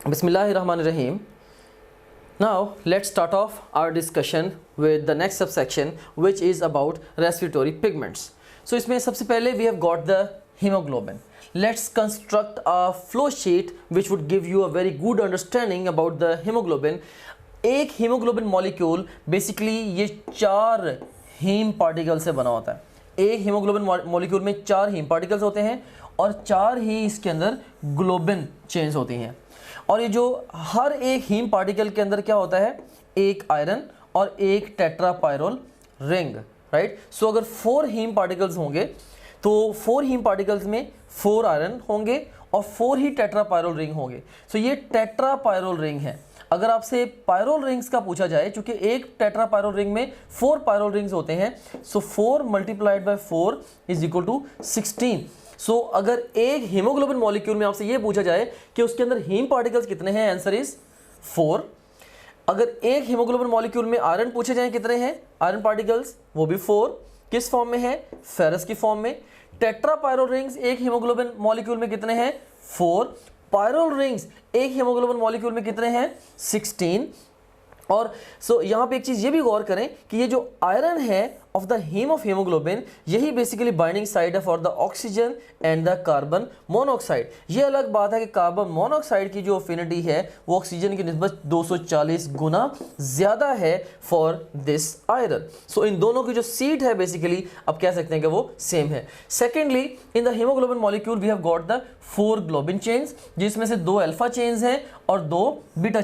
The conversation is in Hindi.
Bismillahirrahmanirrahim. Now let's start off our discussion with the next subsection, which is about respiratory pigments. So इसमें सबसे पहले we have got the hemoglobin. Let's construct a flow sheet which would give you a very good understanding about the hemoglobin. एक hemoglobin molecule basically ये 4 हीम पार्टिकल से बना होता है. एक हीमोग्लोबिन मॉलिक्यूल में 4 हीम पार्टिकल्स होते हैं और 4 ही इसके अंदर ग्लोबिन चेन्स होती हैं. और ये जो हर एक हीम पार्टिकल के अंदर क्या होता है, एक आयरन और एक टेट्रापायरोल रिंग, राइट. सो अगर 4 हीम पार्टिकल्स होंगे तो 4 हीम पार्टिकल्स में 4 आयरन होंगे और 4 ही टेट्रापायरोल रिंग होंगे. सो ये टेट्रापायरोल रिंग है. अगर आपसे पायरोल रिंग्स का पूछा जाए, चूंकि एक टेट्रापायरोल रिंग में 4 पायरोल रिंग्स होते हैं, so 4 multiplied by 4 is equal to 16. So अगर एक हीमोग्लोबिन मॉलिक्यूल में आपसे ये पूछा जाए कि उसके अंदर हीम पार्टिकल्स कितने हैं, आंसर इज 4. अगर एक हीमोग्लोबिन मॉलिक्यूल में आयरन पूछे जाए कितने हैं आयरन पार्टिकल्स, वो भी 4. किस फॉर्म में है, फेरस की फॉर्म में. टेट्रापायरोल रिंग्स एक हीमोग्लोबिन मॉलिक्यूल में कितने हैं, 4. पायरोल रिंग्स एक हीमोग्लोबिन मॉलिक्यूल में कितने हैं, 16. और यहाँ पे एक चीज़ ये भी गौर करें कि ये जो आयरन है of the haem of haemoglobin, यही बेसिकली बाइंडिंग साइड है for the oxygen and the carbon monoxide. ये अलग बात है कि कार्बन मोनोऑक्साइड की जो अफिनिटी है वो ऑक्सीजन की निस्बत 240 गुना ज़्यादा है फॉर दिस आयरन. सो इन दोनों की जो सीट है बेसिकली आप कह सकते हैं कि वो सेम है. Secondly, in the haemoglobin molecule we have got the 4 globin chains, जिसमें से 2 अल्फा चेन्स हैं और 2 बीटा